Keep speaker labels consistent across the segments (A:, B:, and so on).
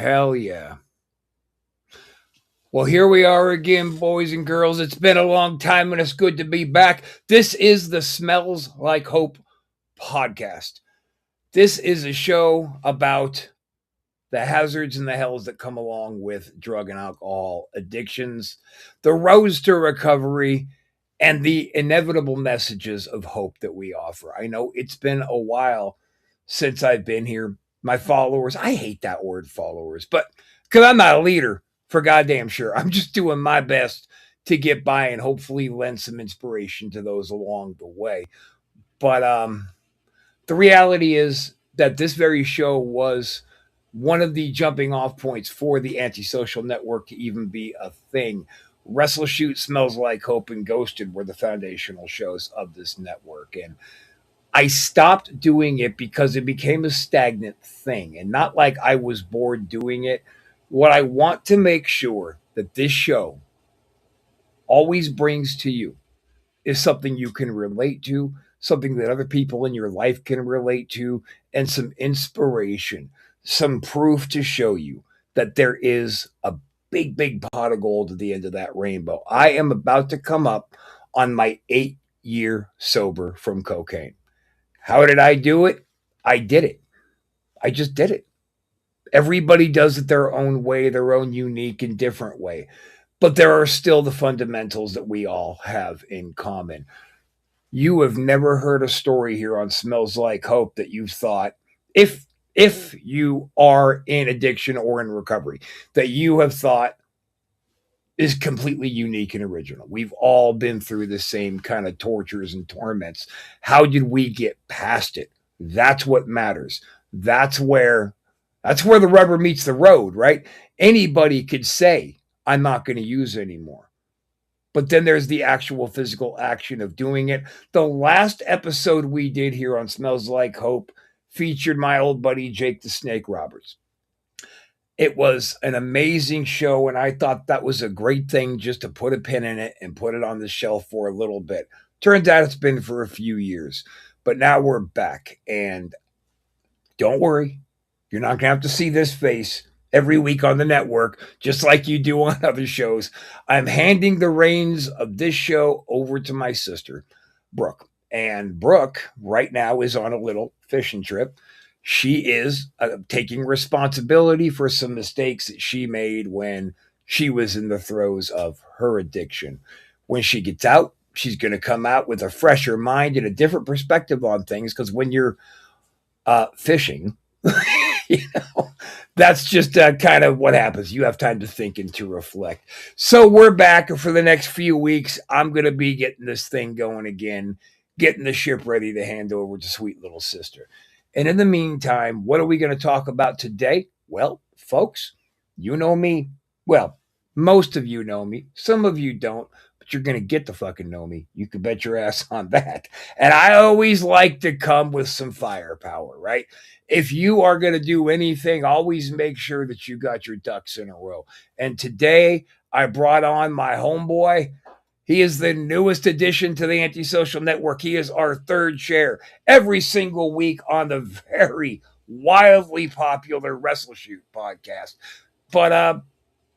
A: Hell yeah. Well, here we are again, boys and girls. It's been a long time and it's good to be back. This is the Smells Like Hope podcast. This is a show about the hazards and the hells that come along with drug and alcohol addictions, the roads to recovery, and the inevitable messages of hope that we offer. I know it's been a while since I've been here. My followers, I hate that word followers, but because I'm not a leader, for goddamn sure. I'm just doing my best to get by and hopefully lend some inspiration to those along the way. But the reality is that this very show was one of the jumping off points for the antisocial network to even be a thing. Wrestle Shoot, Smells Like Hope, and Ghosted were the foundational shows of this network. And I stopped doing it because it became a stagnant thing. And not like I was bored doing it. What I want to make sure that this show always brings to you is something you can relate to, something that other people in your life can relate to, and some inspiration, some proof to show you that there is a big, big pot of gold at the end of that rainbow. I am about to come up on my 8-year sober from cocaine. How did I do it? I did it. I just did it. Everybody does it their own way, their own unique and different way. But there are still the fundamentals that we all have in common. You have never heard a story here on Smells Like Hope that you've thought, if you are in addiction or in recovery, that you have thought is completely unique and original. We've all been through the same kind of tortures and torments. How did we get past it? That's what matters. That's where the rubber meets the road, right? Anybody could say, I'm not going to use anymore. But then there's the actual physical action of doing it. The last episode we did here on Smells Like Hope featured my old buddy Jake the Snake Roberts. It was an amazing show, and I thought that was a great thing just to put a pin in it and put it on the shelf for a little bit. Turns out it's been for a few years, but now we're back. And don't worry, you're not going to have to see this face every week on the network, just like you do on other shows. I'm handing the reins of this show over to my sister, Brooke. And Brooke, right now, is on a little fishing trip. She is taking responsibility for some mistakes that she made when she was in the throes of her addiction. When she gets out, she's going to come out with a fresher mind and a different perspective on things, because when you're fishing, you know, that's just kind of what happens. You have time to think and to reflect. So we're back for the next few weeks. I'm going to be getting this thing going again, getting the ship ready to hand over to sweet little sister. And in the meantime, what are we going to talk about today? Well, folks, you know me. Well, most of you know me. Some of you don't, but you're going to get to fucking know me. You can bet your ass on that. And I always like to come with some firepower, right? If you are going to do anything, always make sure that you got your ducks in a row. And today I brought on my homeboy. He is the newest addition to the Antisocial Network. He is our third chair every single week on the very wildly popular Wrestle Shoot podcast. But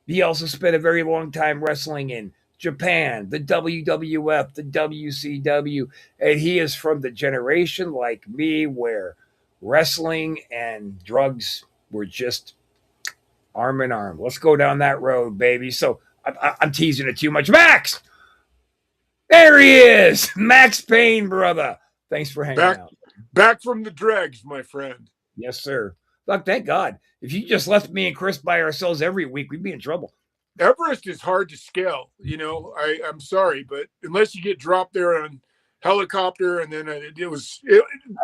A: he also spent a very long time wrestling in Japan, the WWF, the WCW, and he is from the generation like me where wrestling and drugs were just arm in arm. Let's go down that road, baby. So I'm teasing it too much. Max! There he is! Max Payne, brother. Thanks for hanging out.
B: Back from the dregs, my friend.
A: Yes, sir. Look, thank God. If you just left me and Chris by ourselves every week, we'd be in trouble.
B: Everest is hard to scale. You know, I'm sorry, but unless you get dropped there on helicopter, and then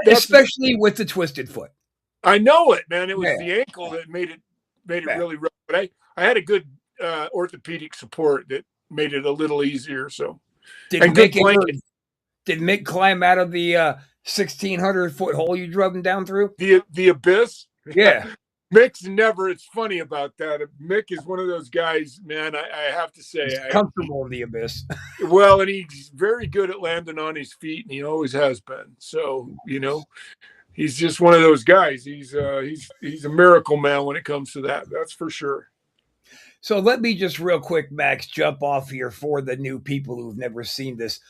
A: especially with the twisted foot.
B: I know it, man. It was the ankle that made it really rough. But I had a good orthopedic support that made it a little easier. So
A: did Mick climb out of the 1,600-foot hole you drove him down through?
B: The abyss?
A: Yeah.
B: Mick's never. It's funny about that. Mick is one of those guys, man. I have to say,
A: he's comfortable in the abyss.
B: Well, and he's very good at landing on his feet, and he always has been. So, you know, he's just one of those guys. He's a miracle man when it comes to that. That's for sure.
A: So let me just real quick, Max, jump off here for the new people who've never seen this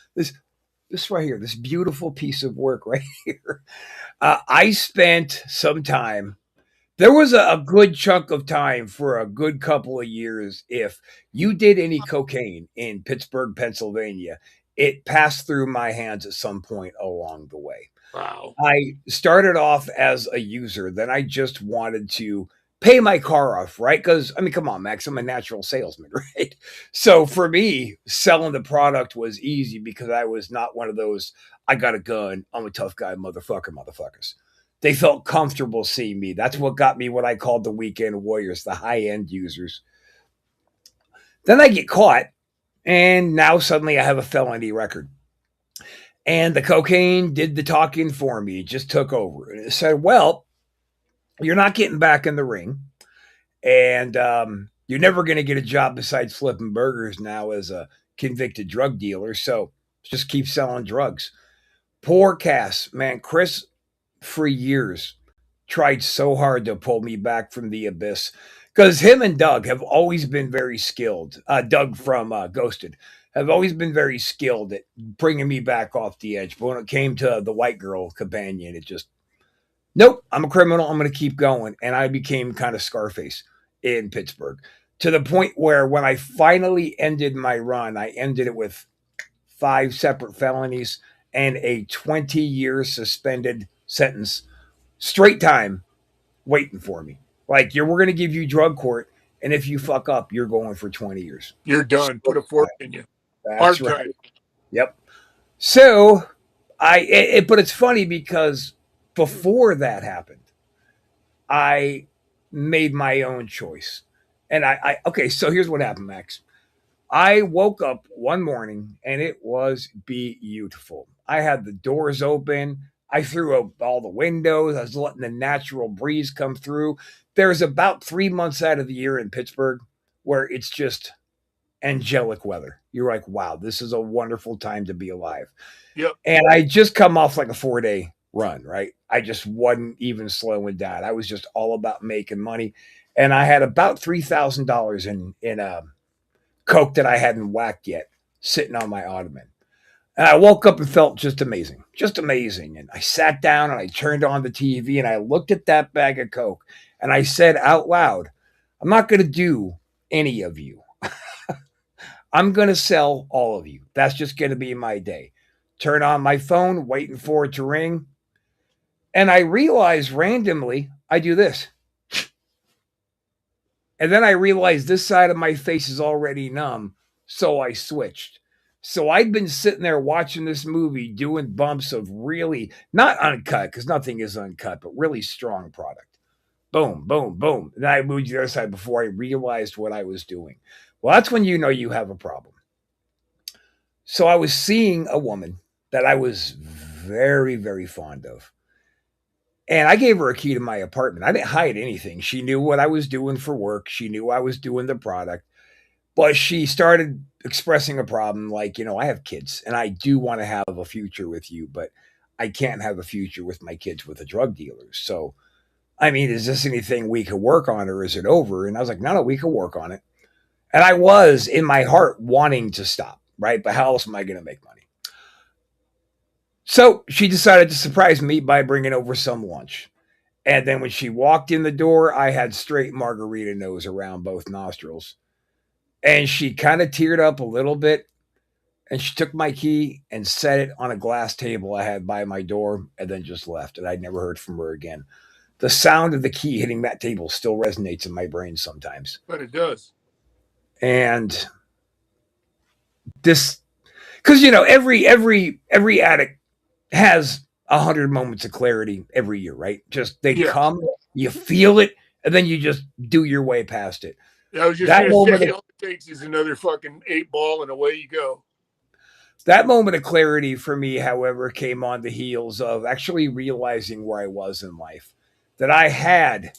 A: right here, this beautiful piece of work right here. I spent some time. There was a good chunk of time for a good couple of years. If you did any cocaine in Pittsburgh, Pennsylvania, it passed through my hands at some point along the way.
B: Wow.
A: I started off as a user, then I just wanted to pay my car off, right? Because, I mean, come on, Max, I'm a natural salesman, right? So for me, selling the product was easy because I was not one of those, I got a gun, I'm a tough guy, motherfuckers. They felt comfortable seeing me. That's what got me what I called the weekend warriors, the high end users. Then I get caught, and now suddenly I have a felony record. And the cocaine did the talking for me. It just took over. And it said, well, you're not getting back in the ring. And you're never going to get a job besides flipping burgers now as a convicted drug dealer. So just keep selling drugs. Poor Cass, man. Chris, for years, tried so hard to pull me back from the abyss because him and Doug have always been very skilled. Doug from Ghosted have always been very skilled at bringing me back off the edge. But when it came to the white girl companion, it just, nope, I'm a criminal. I'm going to keep going. And I became kind of Scarface in Pittsburgh to the point where when I finally ended my run, I ended it with 5 separate felonies and a 20-year suspended sentence, straight time waiting for me. Like, we're going to give you drug court, and if you fuck up, you're going for 20 years.
B: You're done. Put a fork in you.
A: That's
B: Hard
A: right.
B: time.
A: Yep. So but it's funny because before that happened, I made my own choice. And okay, so here's what happened, Max. I woke up one morning and it was beautiful. I had the doors open. I threw up all the windows. I was letting the natural breeze come through. There's about 3 months out of the year in Pittsburgh where it's just angelic weather. You're like, wow, this is a wonderful time to be alive.
B: Yep.
A: And I just come off like a 4-day run, right? I just wasn't even slowing down. I was just all about making money. And I had about $3,000 in coke that I hadn't whacked yet sitting on my ottoman. And I woke up and felt just amazing, just amazing. And I sat down and I turned on the TV and I looked at that bag of coke and I said out loud, I'm not going to do any of you. I'm going to sell all of you. That's just going to be my day. Turn on my phone, waiting for it to ring. And I realized randomly, I do this. And then I realized this side of my face is already numb. So I switched. So I'd been sitting there watching this movie, doing bumps of really not uncut, because nothing is uncut, but really strong product. Boom, boom, boom. And then I moved to the other side before I realized what I was doing. Well, that's when you know you have a problem. So I was seeing a woman that I was very, very fond of. And I gave her a key to my apartment. I didn't hide anything. She knew what I was doing for work. She knew I was doing the product. But she started expressing a problem like, I have kids and I do want to have a future with you, but I can't have a future with my kids with a drug dealer. So, I mean, is this anything we could work on or is it over? And I was like, no, we could work on it. And I was in my heart wanting to stop, right? But how else am I going to make money? So she decided to surprise me by bringing over some lunch. And then when she walked in the door, I had straight margarita nose around both nostrils. And she kind of teared up a little bit. And she took my key and set it on a glass table I had by my door and then just left. And I'd never heard from her again. The sound of the key hitting that table still resonates in my brain sometimes.
B: But it does.
A: And this, because every addict has 100 moments of clarity every year, right? Just they come, you feel it, and then you just do your way past it.
B: I was just going to say, all it takes is another fucking 8-ball and away you go.
A: That moment of clarity for me, however, came on the heels of actually realizing where I was in life. That I had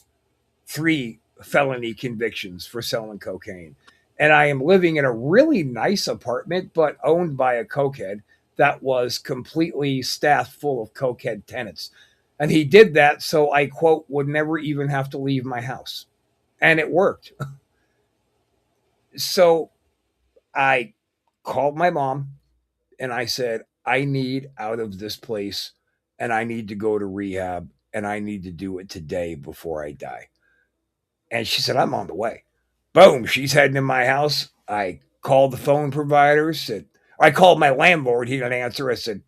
A: 3 felony convictions for selling cocaine. And I am living in a really nice apartment, but owned by a cokehead that was completely staffed full of cokehead tenants. And he did that so I, quote, would never even have to leave my house. And it worked. So I called my mom and I said, I need out of this place and I need to go to rehab and I need to do it today before I die. And she said, I'm on the way. Boom, she's heading in my house. I called the phone provider, said, I called my landlord. He didn't answer. I said,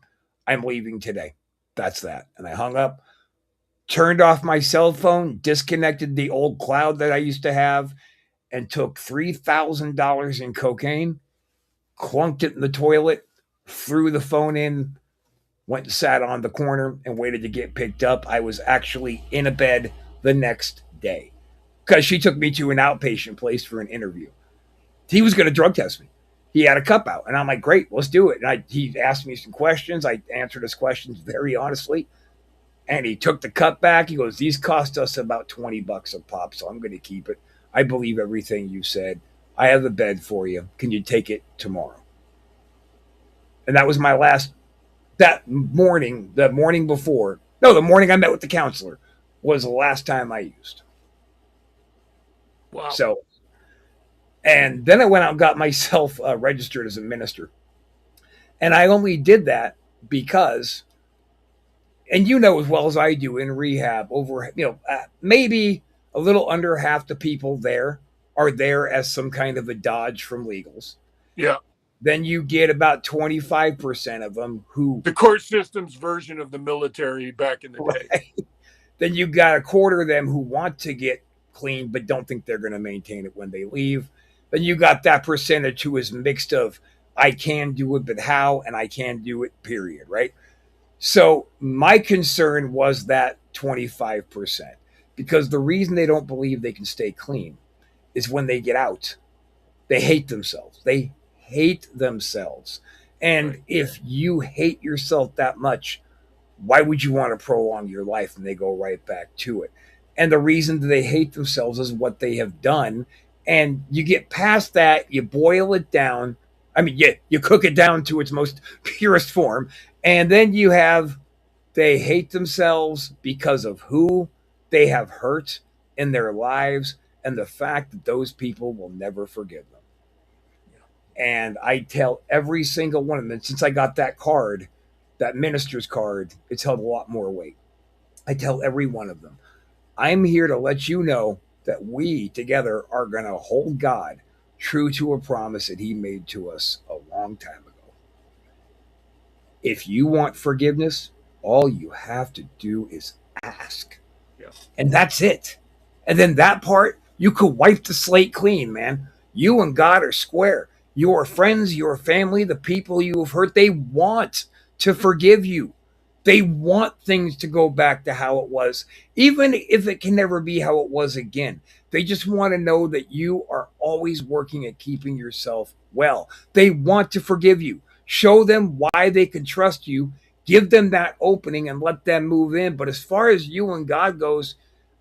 A: I'm leaving today. That's that. And I hung up, turned off my cell phone, disconnected the old cloud that I used to have, and took $3,000 in cocaine, clunked it in the toilet, threw the phone in, went and sat on the corner and waited to get picked up. I was actually in a bed the next day because she took me to an outpatient place for an interview. He was going to drug test me. He had a cup out, and I'm like, great, let's do it. And he asked me some questions. I answered his questions very honestly, and he took the cup back. He goes, these cost us about $20 a pop, so I'm going to keep it. I believe everything you said. I have a bed for you. Can you take it tomorrow? And that was my last, that morning, the morning before, no, the morning I met with the counselor was the last time I used.
B: Wow.
A: So, and then I went out and got myself registered as a minister. And I only did that because, and you know as well as I do, in rehab, over, maybe a little under half the people there are there as some kind of a dodge from legals.
B: Yeah.
A: Then you get about 25% of them who,
B: the court system's version of the military back in the day.
A: right? Then you got a quarter of them who want to get clean but don't think they're going to maintain it when they leave. Then you got that percentage who is mixed of I can do it, but how, and I can do it, period, right? So my concern was that 25%, because the reason they don't believe they can stay clean is when they get out, they hate themselves. They hate themselves. And
B: Right.
A: if you hate yourself that much, why would you want to prolong your life? And they go right back to it. And the reason that they hate themselves is what they have done. And you get past that, you boil it down. I mean, you cook it down to its most purest form. And then you have they hate themselves because of who they have hurt in their lives and the fact that those people will never forgive them. And I tell every single one of them, since I got that card, that minister's card, it's held a lot more weight. I tell every one of them, I'm here to let you know that we together are going to hold God true to a promise that he made to us a long time ago. If you want forgiveness, all you have to do is ask.
B: Yeah.
A: And that's it. And then that part, you could wipe the slate clean, man. You and God are square. Your friends, your family, the people you have hurt, they want to forgive you. They want things to go back to how it was, even if it can never be how it was again. They just want to know that you are always working at keeping yourself well. They want to forgive you. Show them why they can trust you. Give them that opening and let them move in. But as far as you and God goes,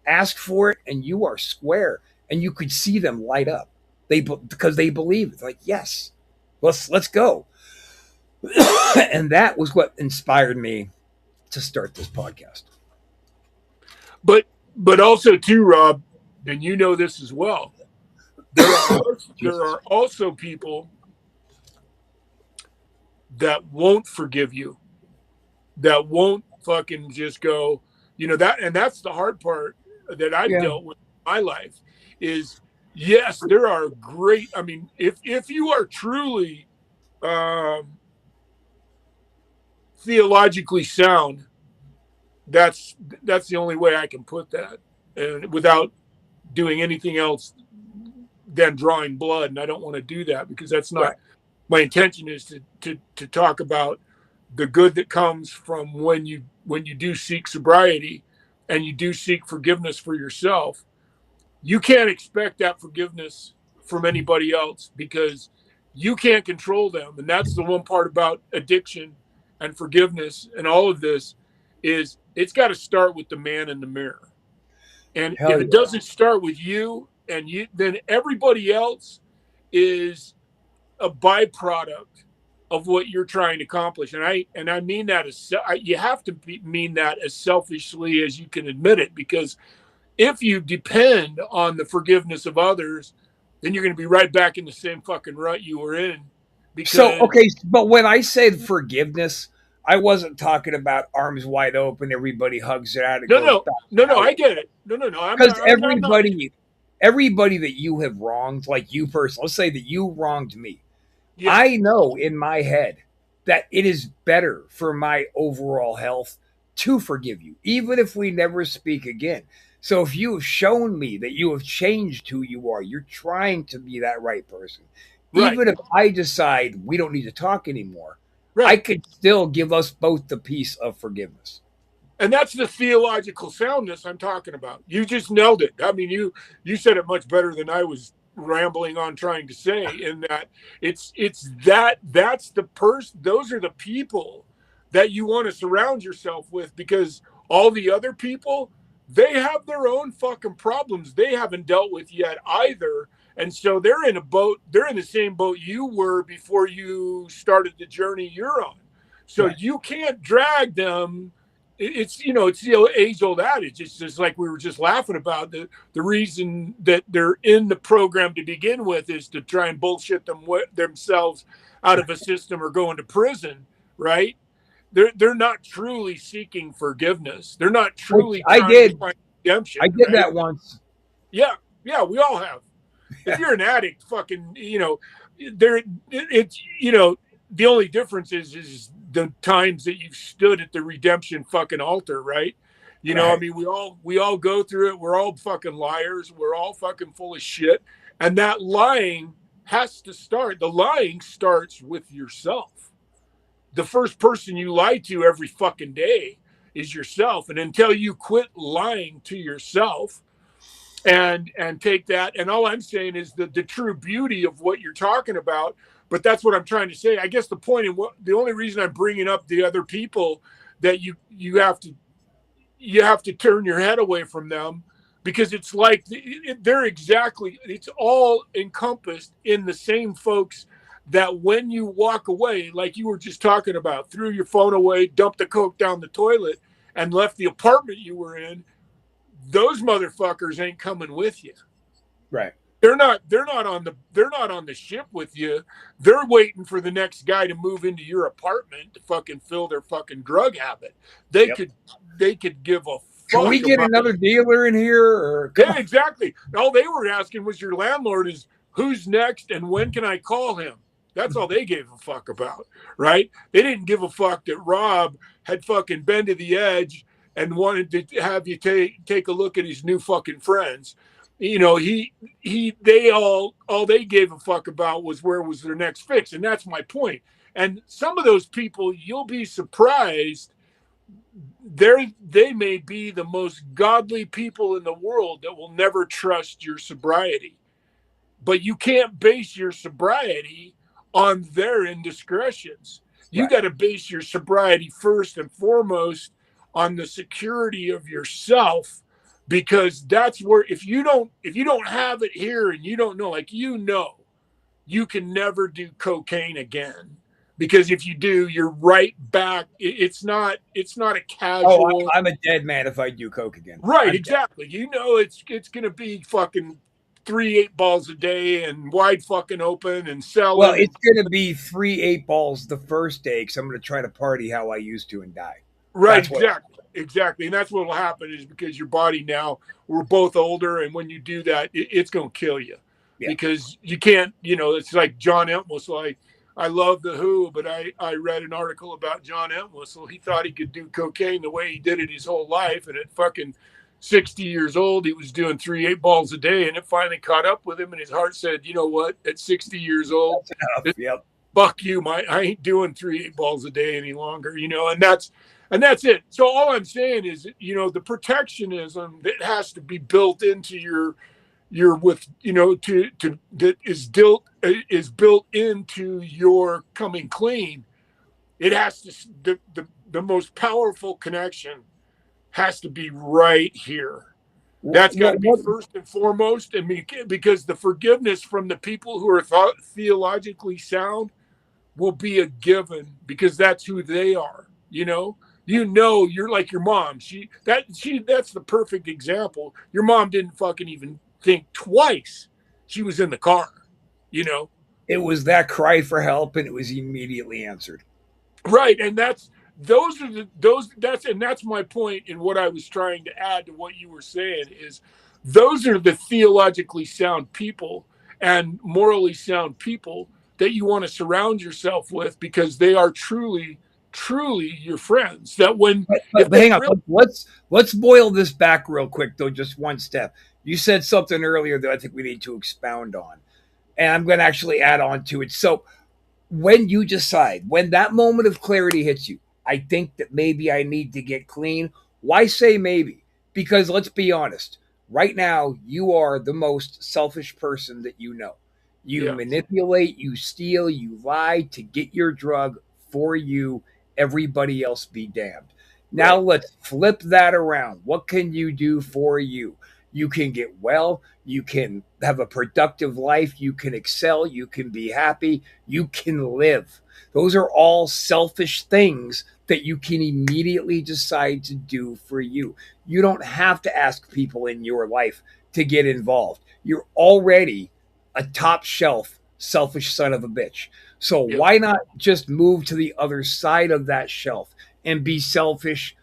A: ask for it and you are square. And you could see them light up. Because they believe it's like, yes, let's go. And that was what inspired me to start this podcast.
B: But also too, Rob, and you know this as well. There are also people that won't forgive you, that won't fucking just go, that, and that's the hard part that I've
A: Yeah.
B: dealt with in my life is, yes, there are great, I mean, if you are truly theologically sound, that's the only way I can put that, and without doing anything else than drawing blood. And I don't want to do that because that's not
A: Right.
B: my intention. Is to talk about the good that comes from when you do seek sobriety and you do seek forgiveness for yourself. You can't expect that forgiveness from anybody else because you can't control them. And that's the one part about addiction and forgiveness and all of this is it's got to start with the man in the mirror. And
A: Hell
B: if it
A: yeah.
B: doesn't start with you and you, then everybody else is a byproduct of what you're trying to accomplish. And I mean that as you have to mean that as selfishly as you can admit it, because if you depend on the forgiveness of others, then you're going to be right back in the same fucking rut you were in.
A: So,
B: Because
A: okay, but when I said forgiveness, I wasn't talking about arms wide open, everybody hugs it out, it
B: no,
A: goes
B: no,
A: back
B: no,
A: to
B: no,
A: how
B: I
A: it
B: get it. No, no, no,
A: because
B: I'm not.
A: everybody that you have wronged, like you personally, let's say that you wronged me.
B: Yeah,
A: I know in my head that it is better for my overall health to forgive you, even if we never speak again. So if you have shown me that you have changed who you are, you're trying to be that right person.
B: right,
A: Even if I decide we don't need to talk anymore, I
B: right.
A: could still give us both the peace of forgiveness.
B: And that's the theological soundness I'm talking about. You just nailed it. I mean, you said it much better than I was rambling on trying to say. In that that's the person. Those are the people that you want to surround yourself with, because all the other people, they have their own fucking problems they haven't dealt with yet either. And so they're in a boat. They're in the same boat you were before you started the journey you're on. So
A: Right.
B: you can't drag them. It's the age old adage. It's just like we were just laughing about the reason that they're in the program to begin with is to try and bullshit themselves out of a system or go into prison, right? They're not truly seeking forgiveness. They're not
A: Which
B: truly
A: I
B: trying to
A: did.
B: find redemption,
A: I did
B: right?
A: that once.
B: Yeah, yeah, we all have. If you're an addict, fucking, there, it's the only difference is the times that you've stood at the redemption fucking altar, right? I
A: Right.
B: mean, we all go through it. We're all fucking liars. We're all fucking full of shit, and that lying has to start. The lying starts with yourself. The first person you lie to every fucking day is yourself, and until you quit lying to yourself and take that, and all I'm saying is the true beauty of what you're talking about. But that's what I'm trying to say. I guess the point, and what the only reason I'm bringing up the other people, that you have to turn your head away from them, because it's like it's all encompassed in the same folks that when you walk away, like you were just talking about, threw your phone away, dumped the coke down the toilet, and left the apartment you were in, those motherfuckers ain't coming with you.
A: Right.
B: They're not on the ship with you. They're waiting for the next guy to move into your apartment to fucking fill their fucking drug habit. They
A: Yep.
B: could they could give a
A: Can we
B: fuck
A: get
B: about.
A: another dealer in here? Or come
B: Yeah,
A: on.
B: exactly. All they were asking was your landlord is who's next and when can I call him? That's all they gave a fuck about, right? They didn't give a fuck that Rob had fucking been to the edge and wanted to have you take a look at his new fucking friends. They all they gave a fuck about was where was their next fix, and that's my point. And some of those people, you'll be surprised, they may be the most godly people in the world that will never trust your sobriety, but you can't base your sobriety on their indiscretions. You
A: Right.
B: got to base your sobriety first and foremost on the security of yourself, because that's where, if you don't have it here and you don't know, like, you can never do cocaine again, because if you do, you're right back. It's not a
A: Oh,
B: casual.
A: I'm a dead man if I do coke again.
B: Right,
A: I'm dead.
B: exactly. It's gonna be fucking 3 8 balls a day and wide fucking open and
A: Well,
B: selling and
A: it's going to be 3 8 balls the first day because I'm going to try to party how I used to and die.
B: right,
A: That's what.
B: exactly. And that's what will happen, is because your body now, we're both older, and when you do that, it's gonna kill you,
A: Yeah.
B: because you can't. It's like John Entwistle. I love the Who, but I read an article about John Entwistle. He thought he could do cocaine the way he did it his whole life, and at fucking 60 years old, he was doing 3 8 balls a day, and it finally caught up with him, and his heart said, "You know what? At 60 years old,
A: That's enough. Yep.
B: fuck you, I ain't doing 3 8 balls a day any longer." And that's it. So all I'm saying is, the protectionism that has to be built into your with to that is built into your coming clean. It has to the most powerful connection has to be right here. That's got to be
A: What
B: first and foremost, and because the forgiveness from the people who are theologically sound, will be a given because that's who they are. You're like your mom. That's the perfect example. Your mom didn't fucking even think twice. She was in the car, you know.
A: It was that cry for help, and it was immediately answered.
B: Right, and that's those are the those that's and that's my point in what I was trying to add to what you were saying is those are the theologically sound people and morally sound people that you want to surround yourself with because they are truly your friends. That when
A: But,
B: if
A: but, but
B: they
A: hang on,
B: really
A: let's boil this back real quick though, just one step. You said something earlier that I think we need to expound on, and I'm going to actually add on to it. So when you decide, when that moment of clarity hits you, I think that maybe I need to get clean. Why say maybe? Because let's be honest, right now, you are the most selfish person that you know. You
B: yeah,
A: manipulate, you steal, you lie to get your drug for you. Everybody else be damned. Now
B: right,
A: let's flip that around. What can you do for you? You can get well, you can have a productive life, you can excel, you can be happy, you can live. Those are all selfish things that you can immediately decide to do for you. You don't have to ask people in your life to get involved. You're already a top shelf selfish son of a bitch. So
B: yeah,
A: why not just move to the other side of that shelf and be selfish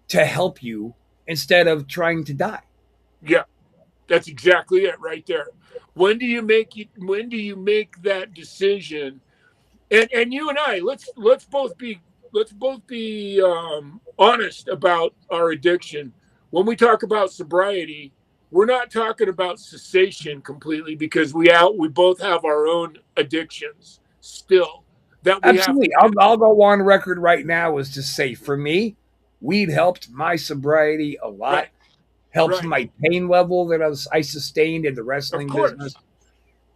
A: to help you instead of trying to die?
B: yeah. That's exactly it right there. When do you make that decision? And you and I, let's both be honest about our addiction. When we talk about sobriety, we're not talking about cessation completely because we both have our own addictions still that we have to
A: Absolutely. I'll go on record right now as to say for me, weed helped my sobriety a lot,
B: right,
A: helps
B: right.
A: my pain level that I sustained in the
B: Of
A: wrestling business.
B: course.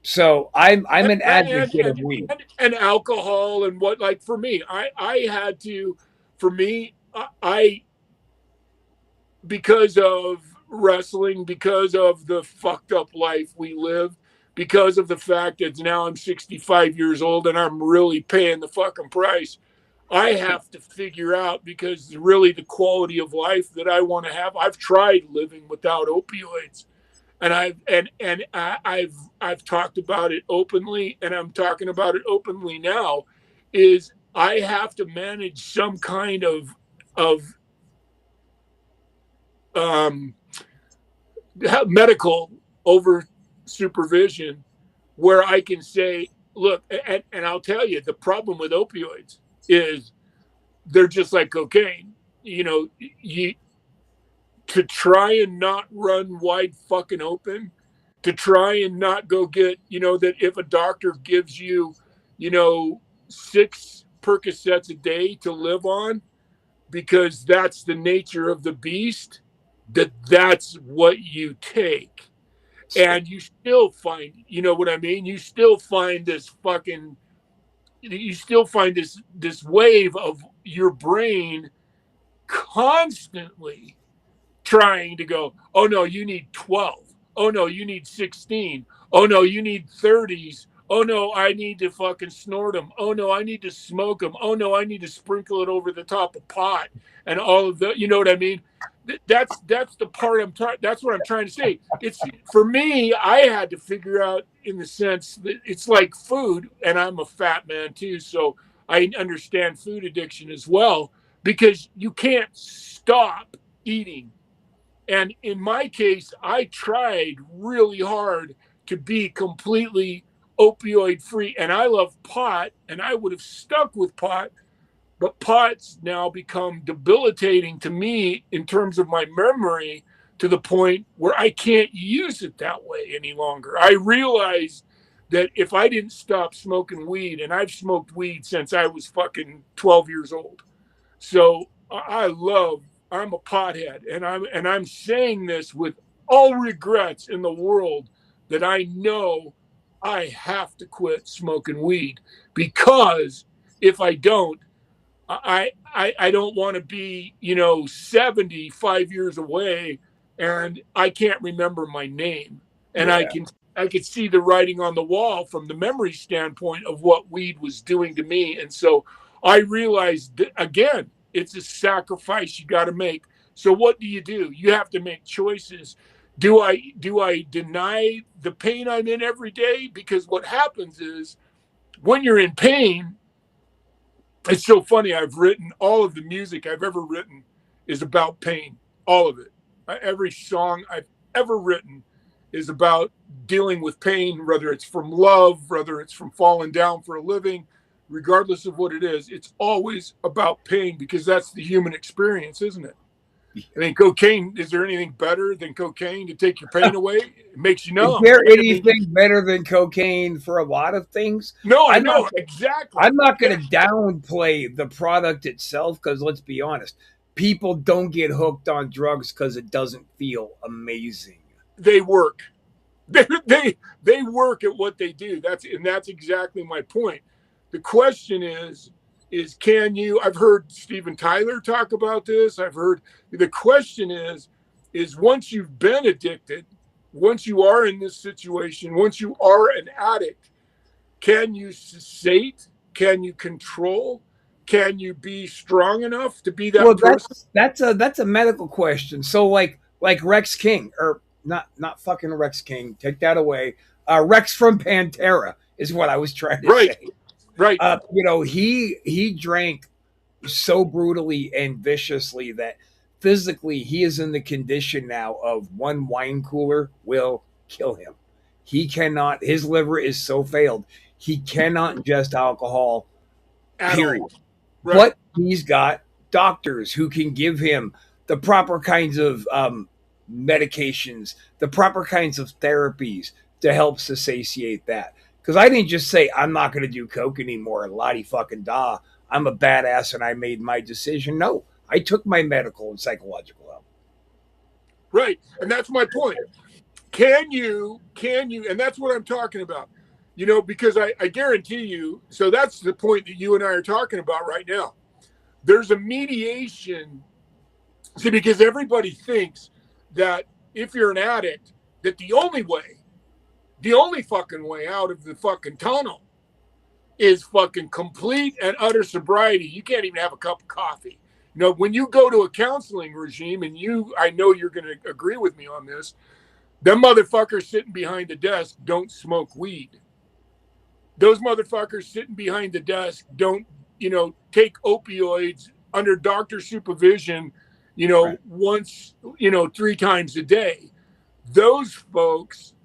A: So I'm
B: And
A: an advocate of weed.
B: and alcohol and what like for me, I had to for me I because of wrestling, because of the fucked up life we lived, because of the fact that now I'm 65 years old and I'm really paying the fucking price. I have to figure out because really the quality of life that I want to have. I've tried living without opioids, and I've talked about it openly, and I'm talking about it openly now. Is I have to manage some kind of um, medical over supervision where I can say, look, and I'll tell you, the problem with opioids is they're just like cocaine. You to try and not run wide fucking open, to try and not go get, that if a doctor gives you, you know, 6 Percocets a day to live on, because that's the nature of the beast, that's what you take. And you still find, you know what I mean? You still find this wave of your brain constantly trying to go, oh no, you need 12. Oh no, you need 16. Oh no, you need 30s. Oh no, I need to fucking snort them. Oh no, I need to smoke them. Oh no, I need to sprinkle it over the top of pot and all of the, you know what I mean? That's the part that's what I'm trying to say. It's for me, I had to figure out in the sense that it's like food, and I'm a fat man too, so I understand food addiction as well because you can't stop eating. And in my case, I tried really hard to be completely opioid free. And I love pot, and I would have stuck with pot, but pot's now become debilitating to me in terms of my memory to the point where I can't use it that way any longer. I realized that if I didn't stop smoking weed, and I've smoked weed since I was fucking 12 years old, so I'm a pothead, and I'm saying this with all regrets in the world that I know I have to quit smoking weed because if I don't, I don't want to be 75 years away and I can't remember my name, and I
A: Yeah.
B: can I could see the writing on the wall from the memory standpoint of what weed was doing to me. And so I realized that, again, it's a sacrifice you got to make. So what do? You have to make choices. Do I deny the pain I'm in every day? Because what happens is when you're in pain, it's so funny. I've written all of the music I've ever written is about pain, all of it. Every song I've ever written is about dealing with pain, whether it's from love, whether it's from falling down for a living, regardless of what it is. It's always about pain because that's the human experience, isn't it? I mean, cocaine, is there anything better than cocaine to take your pain away? It makes you
A: Is
B: numb,
A: there
B: right? I mean,
A: anything better than cocaine for a lot of things?
B: no, I
A: I'm not
B: know, exactly.
A: I'm not
B: Yeah,
A: going to downplay the product itself because let's be honest, people don't get hooked on drugs because it doesn't feel amazing.
B: they work. They work at what they do. That's exactly my point. The question is can you? I've heard Steven Tyler talk about this. I've heard the question is once you've been addicted, once you are in this situation, once you are an addict, can you cessate? Can you control? Can you be strong enough to be that
A: Well,
B: person?
A: that's a medical question. So like Rex King or not fucking Rex King. Take that away. Rex from Pantera is what I was trying to
B: Right,
A: say.
B: right.
A: He drank so brutally and viciously that physically he is in the condition now of one wine cooler will kill him. He cannot. His liver is so failed. He cannot ingest alcohol.
B: At
A: Period.
B: all. Right.
A: But he's got doctors who can give him the proper kinds of medications, the proper kinds of therapies to help satiate that. Because I didn't just say I'm not going to do coke anymore, lottie fucking da. I'm a badass and I made my decision. No, I took my medical and psychological help.
B: Right. And that's my point. Can you, and that's what I'm talking about, because I guarantee you, so that's the point that you and I are talking about right now. There's a mediation. See, because everybody thinks that if you're an addict, that the only fucking way out of the fucking tunnel is fucking complete and utter sobriety. You can't even have a cup of coffee. When you go to a counseling regime, and I know you're going to agree with me on this, them motherfuckers sitting behind the desk don't smoke weed. Those motherfuckers sitting behind the desk don't, take opioids under doctor supervision,
A: Right.
B: once, 3 times a day. Those folks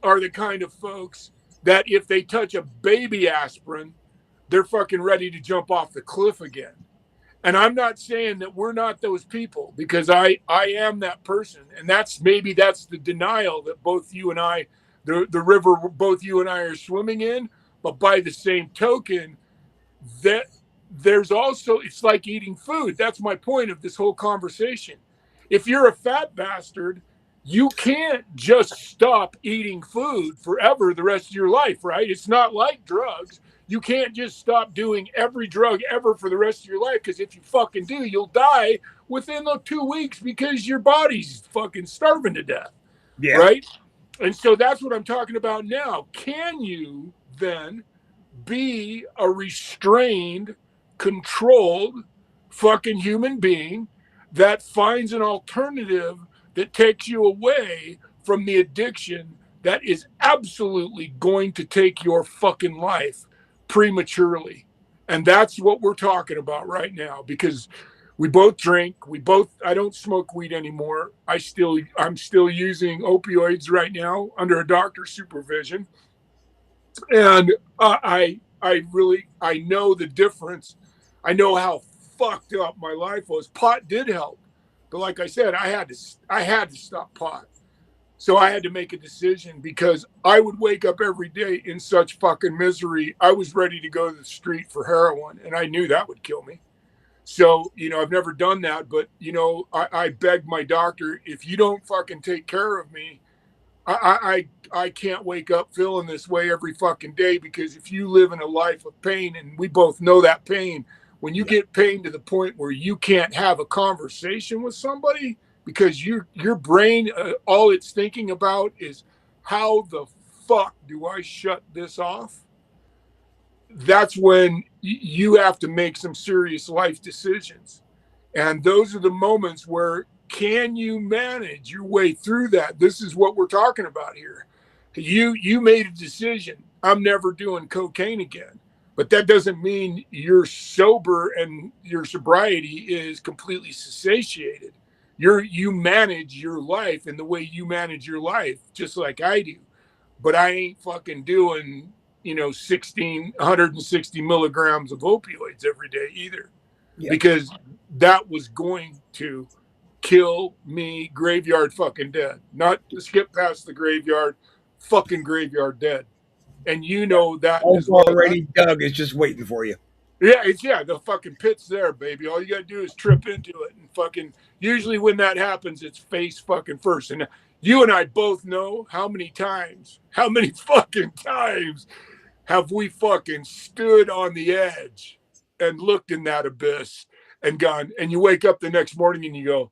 B: are the kind of folks that if they touch a baby aspirin, they're fucking ready to jump off the cliff again. And I'm not saying that we're not those people, because I am that person, and that's the denial that both you and I, the river both you and I are swimming in. But by the same token, that there's also, it's like eating food. That's my point of this whole conversation. If you're a fat bastard, you can't just stop eating food forever the rest of your life, right? It's not like drugs. You can't just stop doing every drug ever for the rest of your life, because if you fucking do, you'll die within the 2 weeks because your body's fucking starving to death,
A: Yeah.
B: right? And so that's what I'm talking about now. Can you then be a restrained, controlled fucking human being that finds an alternative that takes you away from the addiction that is absolutely going to take your fucking life prematurely? And that's what we're talking about right now, because we both drink, I don't smoke weed anymore. I'm still using opioids right now under a doctor's supervision. And I know the difference. I know how fucked up my life was. Pot did help, but like I said, I had to stop pot. So I had to make a decision, because I would wake up every day in such fucking misery. I was ready to go to the street for heroin, and I knew that would kill me. So, I've never done that, but, I begged my doctor, if you don't fucking take care of me, I can't wake up feeling this way every fucking day, because if you live in a life of pain, and we both know that pain, when you
A: Yeah.
B: get pain to the point where you can't have a conversation with somebody because your brain, all it's thinking about is how the fuck do I shut this off? That's when you have to make some serious life decisions. And those are the moments where can you manage your way through that? This is what we're talking about here. You made a decision. I'm never doing cocaine again. But that doesn't mean you're sober and your sobriety is completely satiated. You manage your life in the way you manage your life, just like I do. But I ain't fucking doing 160 milligrams of opioids every day either,
A: Yeah.
B: because that was going to kill me graveyard fucking dead. Not skip past the graveyard, fucking graveyard dead. And you know that
A: All's
B: as well as I.
A: already dug. It's just waiting for you.
B: Yeah, the fucking pit's there, baby. All you gotta do is trip into it and fucking. Usually, when that happens, it's face fucking first. And you and I both know how many fucking times have we fucking stood on the edge and looked in that abyss and gone, and you wake up the next morning and you go,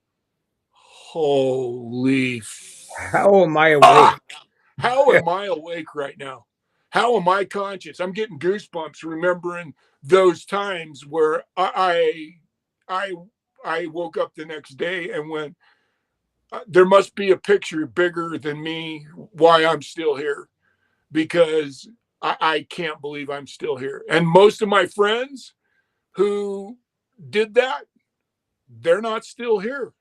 B: holy
A: How am I awake?
B: fuck, how am I awake right now? How am I conscious? I'm getting goosebumps remembering those times where I I woke up the next day and went, there must be a picture bigger than me why I'm still here, because I can't believe I'm still here. And most of my friends who did that, they're not still here.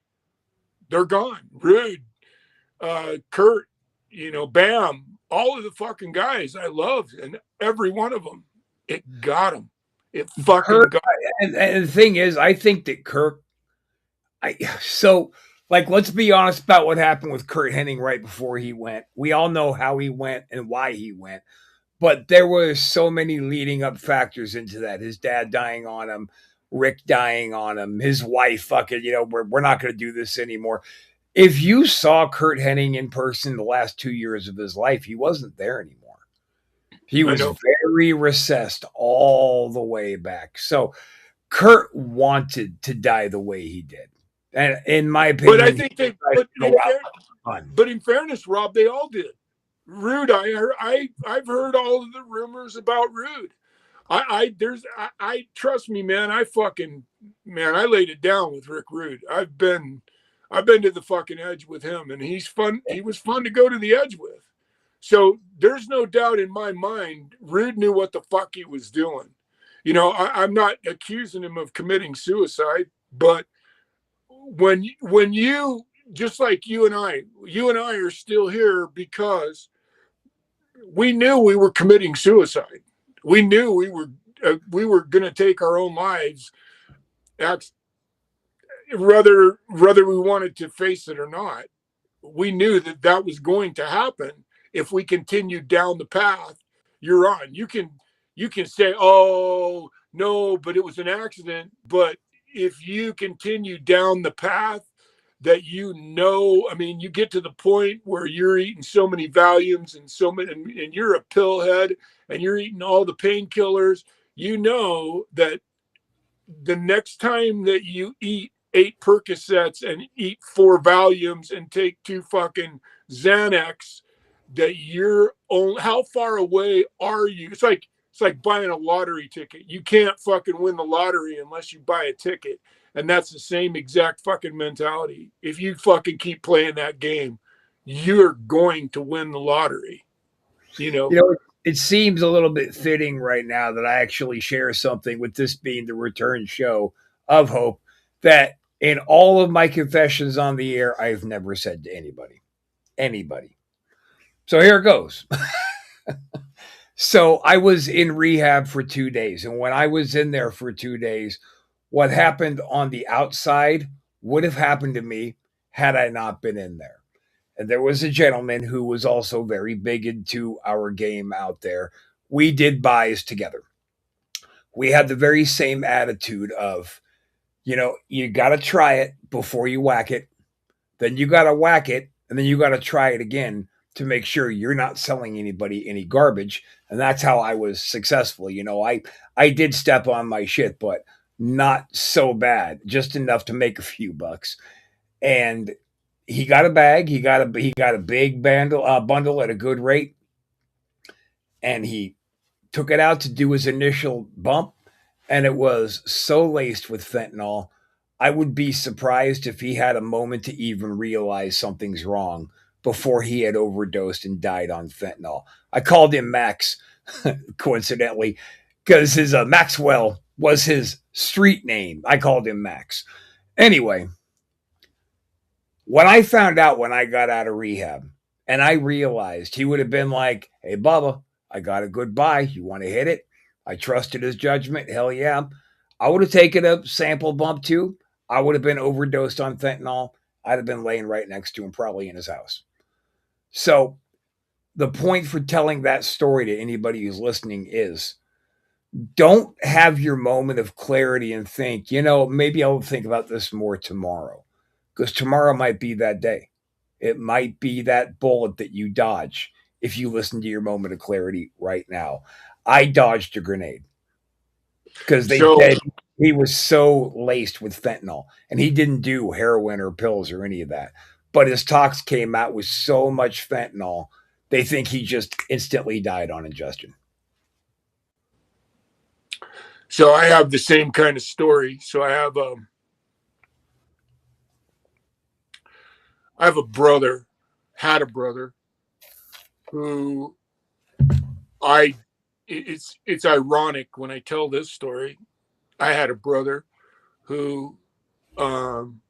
B: They're gone. Rude, Kurt, Bam, all of the fucking guys I loved, and every one of them, it got them. It fucking
A: Kirk,
B: got.
A: and the thing is, I think that Kirk, so like, let's be honest about what happened with Kurt Hennig right before he went. We all know how he went and why he went, but there were so many leading up factors into that. His dad dying on him, Rick dying on him, his wife fucking, we're not going to do this anymore. If you saw Kurt Hennig in person the last 2 years of his life, he wasn't there anymore. He
B: I
A: was
B: know,
A: very recessed all the way back. So Kurt wanted to die the way he did. And in my
B: but I
A: opinion, he
B: think they,
A: tried to
B: but
A: go
B: in
A: out
B: fair,
A: fun.
B: but in fairness, Rob, they all did. Rude, I've heard all of the rumors about Rude. I trust me, man. I laid it down with Rick Rude. I've been to the fucking edge with him, and he's fun. He was fun to go to the edge with. So there's no doubt in my mind, Rude knew what the fuck he was doing. I'm not accusing him of committing suicide, but when you, just like you and I are still here because we knew we were committing suicide. We knew we were going to take our own lives, whether we wanted to face it or not. We knew that that was going to happen if we continued down the path you're on. You can say, "Oh no, but it was an accident." But if you continue down the path that I mean, you get to the point where you're eating so many Valiums and and you're a pillhead and you're eating all the painkillers. You know that the next time that you eat 8 Percocets and eat 4 Valiums and take 2 fucking Xanax, that you're only, how far away are you? It's like buying a lottery ticket. You can't fucking win the lottery unless you buy a ticket. And that's the same exact fucking mentality. If you fucking keep playing that game, you're going to win the lottery. You know,
A: You know, it seems a little bit fitting right now that I actually share something with this being the return show of Hope that in all of my confessions on the air, I've never said to anybody. Anybody. So here it goes. So I was in rehab for 2 days. And when I was in there for 2 days, what happened on the outside would have happened to me had I not been in there. And there was a gentleman who was also very big into our game out there. We did buys together. We had the very same attitude of, you got to try it before you whack it. Then you got to whack it. And then you got to try it again to make sure you're not selling anybody any garbage. And that's how I was successful. I did step on my shit, but not so bad, just enough to make a few bucks. And he got a bag. He got a big bundle at a good rate. and he took it out to do his initial bump, and it was so laced with fentanyl. I would be surprised if he had a moment to even realize something's wrong before he had overdosed and died on fentanyl. I called him Max, coincidentally, because his Maxwell was his street name. I called him Max. Anyway, when I found out when I got out of rehab and I realized he would have been like, hey, Bubba, I got a good buy. You want to hit it? I trusted his judgment. Hell yeah. I would have taken a sample bump too. I would have been overdosed on fentanyl. I'd have been laying right next to him, probably in his house. So, the point for telling that story to anybody who's listening is don't have your moment of clarity and think, maybe I'll think about this more tomorrow. Because tomorrow might be that day. It might be that bullet that you dodge if you listen to your moment of clarity right now. I dodged a grenade because they
B: So,
A: said he was so laced with fentanyl and he didn't do heroin or pills or any of that. But his tox came out with so much fentanyl, they think he just instantly died on ingestion.
B: so I have the same kind of story. So I have a brother, had a brother who I it's ironic when I tell this story. I had a brother who um,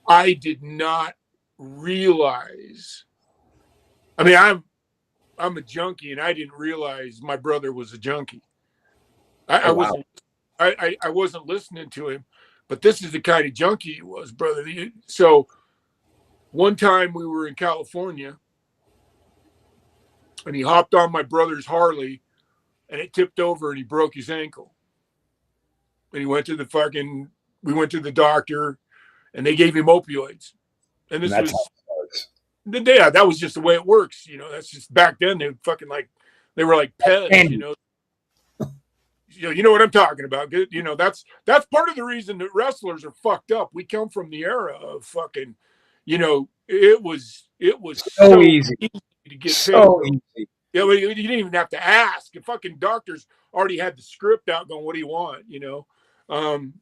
B: I did not realize. I mean, I'm a junkie, and I didn't realize my brother was a junkie. I
A: Oh, wow.
B: wasn't I wasn't listening to him, but this is the kind of junkie he was, brother. So one time we were in California, and he hopped on my brother's Harley, and it tipped over, and he broke his ankle. And he went to the fucking. We went to the doctor, and they gave him opioids. And
A: And
B: this
A: that's how
B: was
A: it starts.
B: yeah, that was just the way it works. That's just back then. They fucking they were like Pez.
A: And
B: You know what I'm talking about. That's part of the reason that wrestlers are fucked up. We come from the era of fucking, it was
A: so
B: so
A: easy.
B: easy to get paid.
A: So easy.
B: Yeah, you didn't even have to ask. The fucking doctors already had the script out going, what do you want? Um,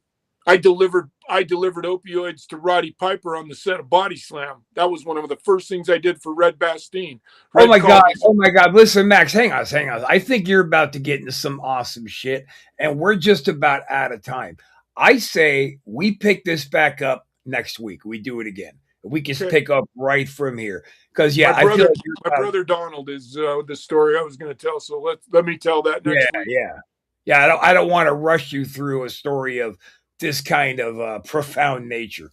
B: I delivered opioids to Roddy Piper on the set of Body Slam. That was one of the first things I did for Red Bastien.
A: Oh
B: Red
A: my
B: called
A: god!
B: me.
A: Oh my god! Listen, Max, hang on, hang on. I think you're about to get into some awesome shit, and we're just about out of time. I say we pick this back up next week. We do it again. We can
B: Okay.
A: pick up right from here because
B: My
A: yeah, I feel
B: brother,
A: like you're
B: my
A: about
B: brother Donald is the story I was going to tell. So let me tell that
A: yeah,
B: next week.
A: yeah, yeah. I don't want to rush you through a story of this kind of profound nature.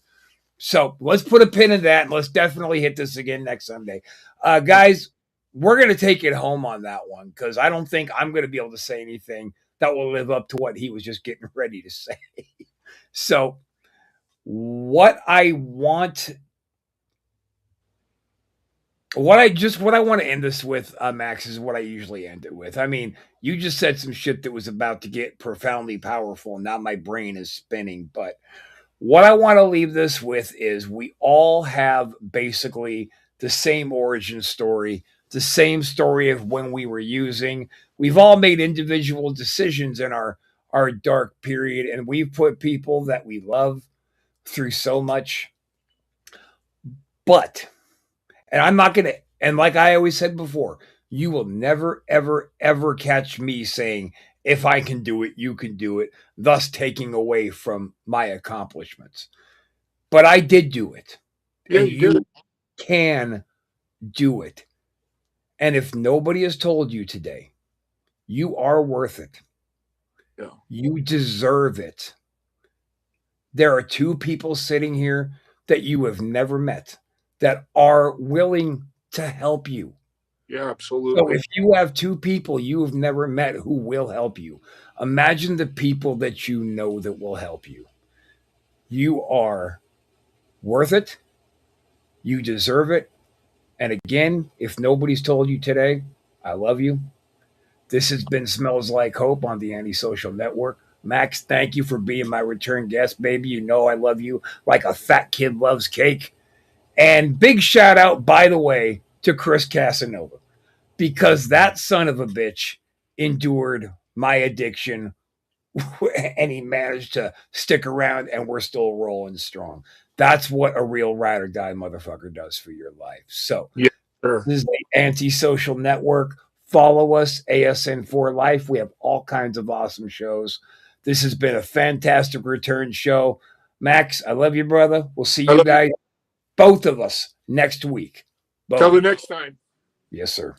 A: So let's put a pin in that and let's definitely hit this again next Sunday. Guys, we're going to take it home on that one because I don't think I'm going to be able to say anything that will live up to what he was just getting ready to say. So, what I want, what I want to end this with, Max, is what I usually end it with. I mean, you just said some shit that was about to get profoundly powerful. Now my brain is spinning, but what I want to leave this with is we all have basically the same origin story, the same story of when we were using. We've all made individual decisions in our dark period, and we've put people that we love through so much. But, and I'm not going to, and like I always said before, you will never, ever, ever catch me saying, if I can do it, you can do it, thus taking away from my accomplishments. But I did do it,
B: Yeah,
A: and
B: you did
A: you
B: it.
A: can do it. And if nobody has told you today, you are worth it.
B: Yeah,
A: You deserve it. There are two people sitting here that you have never met that are willing to help you.
B: yeah,
A: So
B: absolutely.
A: if you have two people you have never met who will help you, imagine the people that you know that will help you. You are worth it. You deserve it. And again, if nobody's told you today, I love you. This has been Smells Like Hope on the Antisocial Network. Max, thank you for being my return guest, baby. You know I love you like a fat kid loves cake. And big shout out, by the way, to Chris Casanova. because that son of a bitch endured my addiction and he managed to stick around and we're still rolling strong. That's what a real ride or die motherfucker does for your life. So
B: Yeah, sure.
A: this is the anti-social network. Follow us, ASN for Life. We have all kinds of awesome shows. This has been a fantastic return show. Max, I love you, brother. We'll see
B: I
A: you
B: love you.
A: guys, both of us, next week.
B: Till the
A: Boom.
B: next time.
A: Yes, sir.